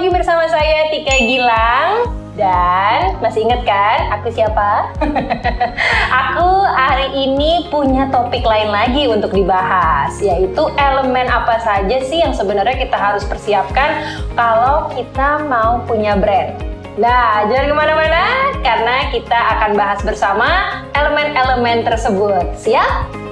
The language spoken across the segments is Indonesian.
lagi bersama saya Tika Gilang. Dan masih ingat kan aku siapa? Aku hari ini punya topik lain lagi untuk dibahas, yaitu elemen apa saja sih yang sebenarnya kita harus persiapkan kalau kita mau punya brand. Nah, jangan kemana-mana karena kita akan bahas bersama elemen-elemen tersebut. Siap?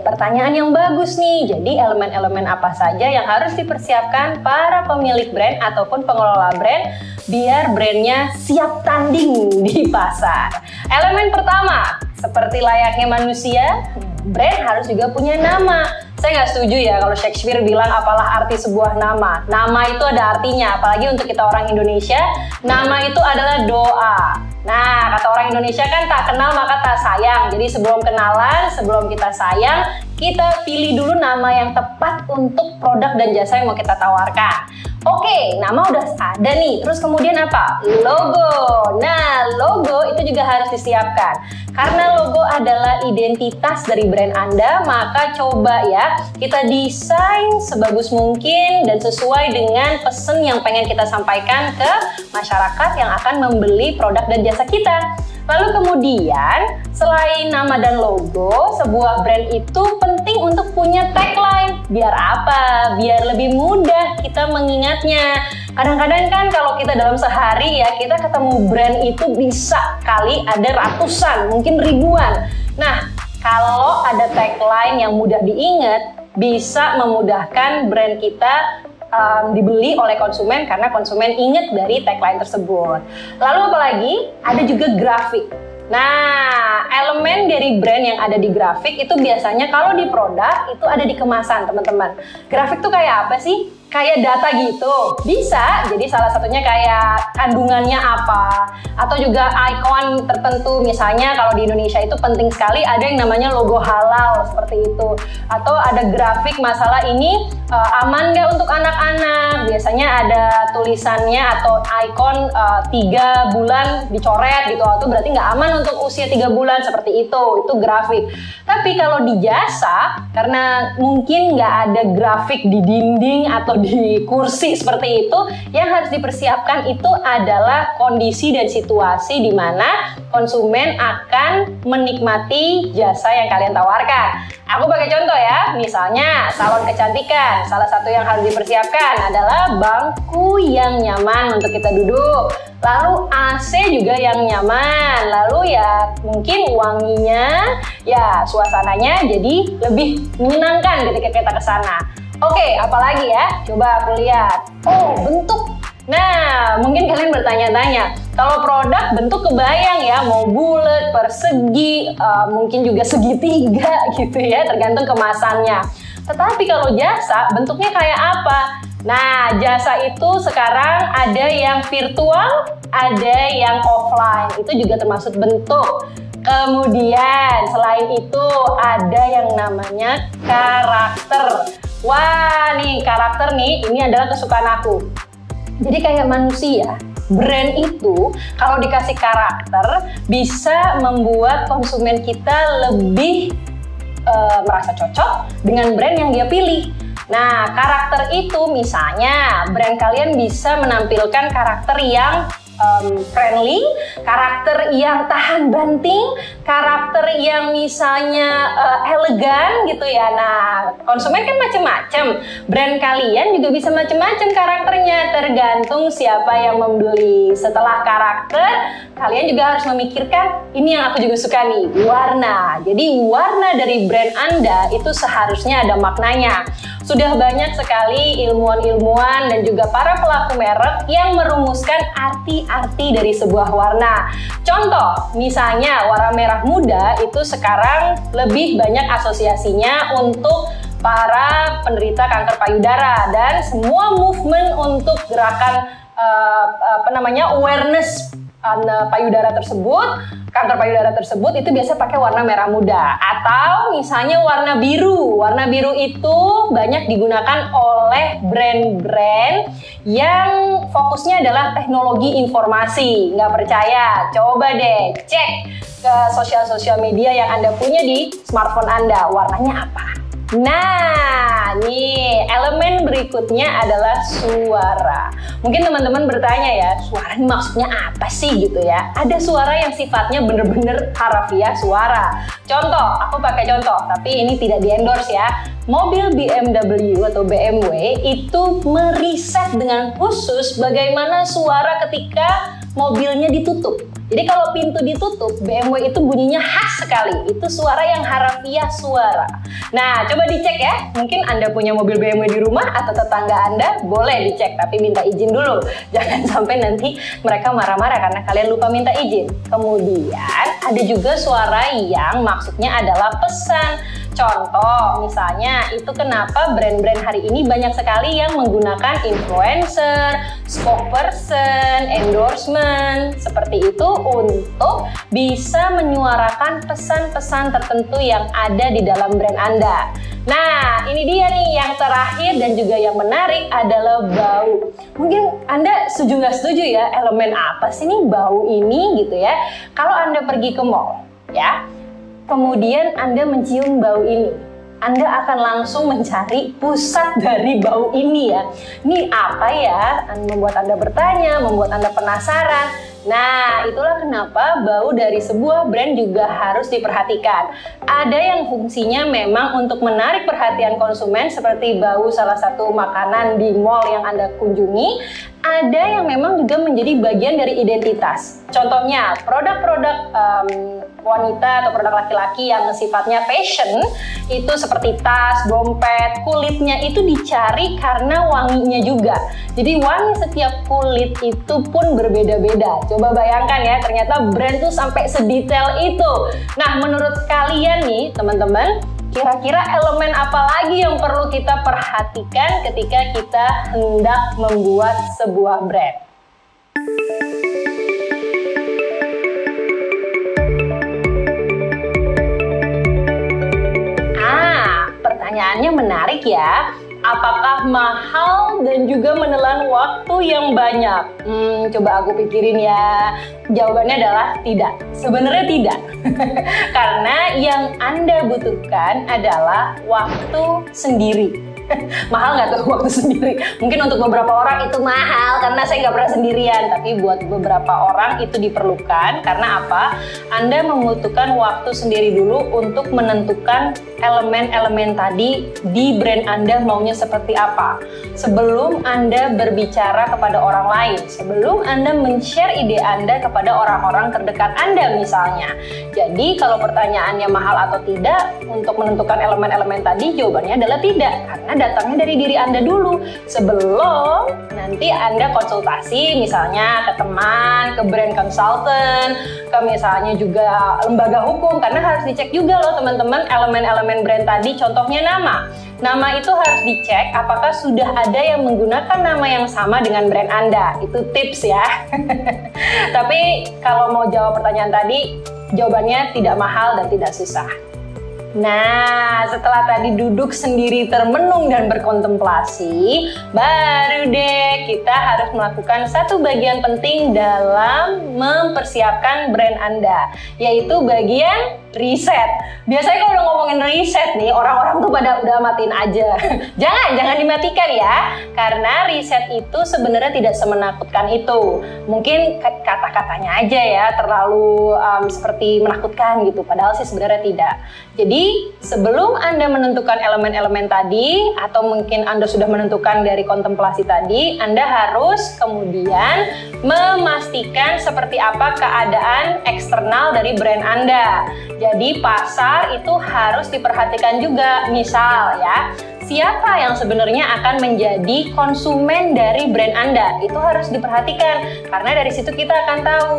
Pertanyaan yang bagus nih. Jadi elemen-elemen apa saja yang harus dipersiapkan para pemilik brand ataupun pengelola brand biar brandnya siap tanding di pasar. Elemen pertama, seperti layaknya manusia, brand harus juga punya nama. Saya nggak setuju ya kalau Shakespeare bilang apalah arti sebuah nama. Nama itu ada artinya, apalagi untuk kita orang Indonesia, nama itu adalah doa. Nah, kata orang Indonesia kan tak kenal maka tak sayang. Jadi sebelum kenalan, sebelum kita sayang, kita pilih dulu nama yang tepat untuk produk dan jasa yang mau kita tawarkan. Oke, nama udah ada nih. Terus kemudian apa? Logo. Nah, logo itu juga harus disiapkan. Karena logo adalah identitas dari brand Anda, maka coba ya kita desain sebagus mungkin dan sesuai dengan pesan yang pengen kita sampaikan ke masyarakat yang akan membeli produk dan jasa kita. Lalu kemudian, selain nama dan logo, sebuah brand itu penting untuk punya tagline. Biar apa? Biar lebih mudah kita mengingatnya. Kadang-kadang kan kalau kita dalam sehari ya, kita ketemu brand itu bisa kali ada ratusan, mungkin ribuan. Nah, kalau ada tagline yang mudah diingat, bisa memudahkan brand kita dibeli oleh konsumen karena konsumen ingat dari tagline tersebut. Lalu apalagi? Ada juga grafik. Nah, elemen dari brand yang ada di grafik itu biasanya kalau di produk itu ada di kemasan, teman-teman. Grafik tuh kayak apa sih? Kayak data gitu. Bisa, jadi salah satunya kayak kandungannya apa, atau juga ikon tertentu. Misalnya kalau di Indonesia itu penting sekali ada yang namanya logo halal seperti itu. Atau ada grafik masalah ini aman nggak untuk anak-anak. Biasanya ada tulisannya atau ikon 3 bulan dicoret gitu. Itu berarti nggak aman untuk usia 3 bulan seperti itu grafik. Tapi kalau di jasa, karena mungkin nggak ada grafik di dinding atau di kursi seperti itu, yang harus dipersiapkan itu adalah kondisi dan situasi di mana konsumen akan menikmati jasa yang kalian tawarkan. Aku pakai contoh ya, misalnya salon kecantikan. Salah satu yang harus dipersiapkan adalah bangku yang nyaman untuk kita duduk. Lalu AC juga yang nyaman. Lalu ya mungkin wanginya, ya suasananya jadi lebih menyenangkan ketika kita ke sana. Oke, apalagi ya? Coba aku lihat. Oh, bentuk. Nah, mungkin kalian bertanya-tanya, kalau produk bentuk kebayang ya, mau bulat, persegi, mungkin juga segitiga gitu ya, tergantung kemasannya. Tetapi kalau jasa, bentuknya kayak apa? Nah, jasa itu sekarang ada yang virtual, ada yang offline. Itu juga termasuk bentuk. Kemudian, selain itu ada yang namanya karakter. Wah, nih karakter nih, ini adalah kesukaan aku. Jadi kayak manusia, brand itu kalau dikasih karakter bisa membuat konsumen kita lebih merasa cocok dengan brand yang dia pilih. Nah, karakter itu misalnya brand kalian bisa menampilkan karakter yang friendly, karakter yang tahan banting, karakter yang misalnya elegan gitu ya. Nah, konsumen kan macam-macam. Brand kalian juga bisa macam-macam karakternya, tergantung siapa yang membeli. Setelah karakter, kalian juga harus memikirkan, ini yang aku juga suka nih, warna. Jadi warna dari brand Anda itu seharusnya ada maknanya. Sudah banyak sekali ilmuwan-ilmuwan dan juga para pelaku merek yang merumuskan arti-arti dari sebuah warna. Contoh, misalnya warna merah muda itu sekarang lebih banyak asosiasinya untuk para penderita kanker payudara dan semua movement untuk gerakan awareness payudara tersebut, kanker payudara tersebut itu biasa pakai warna merah muda atau misalnya warna biru. Warna biru itu banyak digunakan oleh brand-brand yang fokusnya adalah teknologi informasi. Nggak percaya? Coba deh cek ke sosial media yang Anda punya di smartphone Anda. Warnanya apa? Nah, nih elemen berikutnya adalah suara. Mungkin teman-teman bertanya ya, suara ini maksudnya apa sih gitu ya? Ada suara yang sifatnya bener-bener harafiah suara. Contoh, aku pakai contoh, tapi ini tidak di-endorse ya. Mobil BMW atau BMW itu meriset dengan khusus bagaimana suara ketika mobilnya ditutup. Jadi kalau pintu ditutup, BMW itu bunyinya khas sekali. Itu suara yang harafiah suara. Nah, coba dicek ya. Mungkin Anda punya mobil BMW di rumah atau tetangga Anda, boleh dicek. Tapi minta izin dulu. Jangan sampai nanti mereka marah-marah karena kalian lupa minta izin. Kemudian ada juga suara yang maksudnya adalah pesan. Contoh, misalnya itu kenapa brand-brand hari ini banyak sekali yang menggunakan influencer, spokesperson, endorsement, seperti itu untuk bisa menyuarakan pesan-pesan tertentu yang ada di dalam brand Anda. Nah, ini dia nih yang terakhir dan juga yang menarik adalah bau. Mungkin Anda setuju nggak setuju ya, elemen apa sih nih bau ini gitu ya. Kalau Anda pergi ke mall, ya, kemudian Anda mencium bau ini, Anda akan langsung mencari pusat dari bau ini ya. Ini apa ya? Membuat Anda bertanya, membuat Anda penasaran. Nah, itulah kenapa bau dari sebuah brand juga harus diperhatikan. Ada yang fungsinya memang untuk menarik perhatian konsumen seperti bau salah satu makanan di mall yang Anda kunjungi. Ada yang memang juga menjadi bagian dari identitas. Contohnya, produk-produk wanita atau produk laki-laki yang sifatnya fashion itu seperti tas, dompet, kulitnya itu dicari karena wanginya juga. Jadi wangi setiap kulit itu pun berbeda-beda. Coba bayangkan ya, ternyata brand tuh sampai sedetail itu. Nah, menurut kalian nih teman-teman, kira-kira elemen apa lagi yang perlu kita perhatikan ketika kita hendak membuat sebuah brand? Pertanyaannya menarik ya. Apakah mahal dan juga menelan waktu yang banyak? Coba aku pikirin ya. Jawabannya adalah tidak. Sebenarnya tidak. Karena yang Anda butuhkan adalah waktu sendiri. Mahal nggak tuh waktu sendiri? Mungkin untuk beberapa orang itu mahal karena saya nggak pernah sendirian. Tapi buat beberapa orang itu diperlukan. Karena apa? Anda membutuhkan waktu sendiri dulu untuk menentukan elemen-elemen tadi di brand Anda maunya seperti apa. Sebelum Anda berbicara kepada orang lain. Sebelum Anda men-share ide Anda kepada orang-orang terdekat Anda misalnya. Jadi kalau pertanyaannya mahal atau tidak, untuk menentukan elemen-elemen tadi jawabannya adalah tidak. Karena datangnya dari diri Anda dulu sebelum nanti Anda konsultasi misalnya ke teman, ke brand consultant, ke misalnya juga lembaga hukum, karena harus dicek juga loh teman-teman elemen-elemen brand tadi. Contohnya nama itu harus dicek apakah sudah ada yang menggunakan nama yang sama dengan brand Anda. Itu tips ya. Tapi kalau mau jawab pertanyaan tadi, jawabannya tidak mahal dan tidak susah. Nah, setelah tadi duduk sendiri termenung dan berkontemplasi, baru deh kita harus melakukan satu bagian penting dalam mempersiapkan brand Anda, yaitu bagian riset. Biasanya kalau udah ngomongin riset nih, orang-orang tuh pada udah matiin aja. Jangan dimatikan ya, karena riset itu sebenarnya tidak semenakutkan itu. Mungkin kata-katanya aja ya terlalu seperti menakutkan gitu, padahal sih sebenarnya tidak. Jadi sebelum Anda menentukan elemen-elemen tadi, atau mungkin Anda sudah menentukan dari kontemplasi tadi, Anda harus kemudian memastikan seperti apa keadaan eksternal dari brand Anda. Jadi pasar itu harus diperhatikan juga. Misal ya, siapa yang sebenarnya akan menjadi konsumen dari brand Anda, itu harus diperhatikan. Karena dari situ kita akan tahu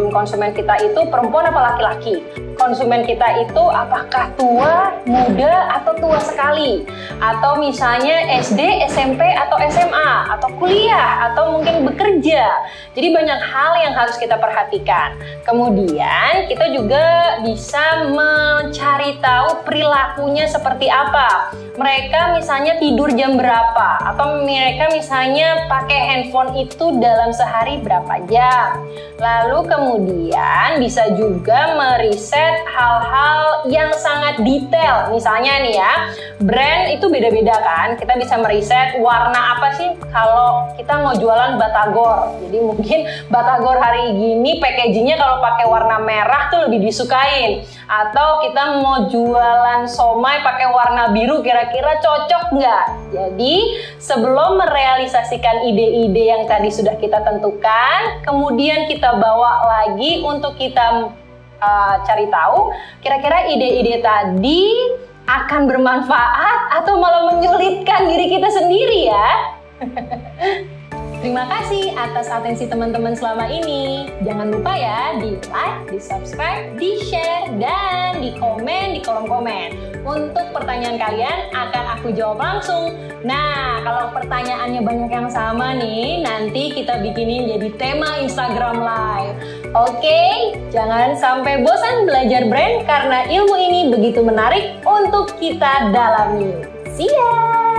konsumen kita itu perempuan apa laki-laki? Konsumen kita itu apakah tua, muda, atau tua sekali? Atau misalnya SD, SMP, atau SMA, atau kuliah, atau mungkin bekerja. Jadi banyak hal yang harus kita perhatikan. Kemudian kita juga bisa mencari tahu perilakunya seperti apa. Mereka misalnya tidur jam berapa, atau mereka misalnya pakai handphone itu dalam sehari berapa jam. Lalu kemudian bisa juga meriset hal-hal yang sangat detail. Misalnya nih ya, brand itu beda-beda kan. Kita bisa meriset warna apa sih kalau kita mau jualan batagor. Jadi mungkin batagor hari gini packagingnya kalau pakai warna merah tuh lebih disukain. Atau kita mau jualan somai pakai warna biru, kira-kira cocok nggak? Jadi sebelum merealisasikan ide-ide yang tadi sudah kita tentukan, kemudian kita bawa lagi untuk kita cari tahu kira-kira ide-ide tadi akan bermanfaat atau malah menyulitkan diri kita sendiri ya. Terima kasih atas atensi teman-teman selama ini. Jangan lupa ya di like, di subscribe, di share, dan di komen di kolom komen. Untuk pertanyaan kalian akan aku jawab langsung. Nah, kalau pertanyaannya banyak yang sama nih, nanti kita bikinin jadi tema Instagram Live. Oke, jangan sampai bosan belajar brand karena ilmu ini begitu menarik untuk kita dalami. See ya!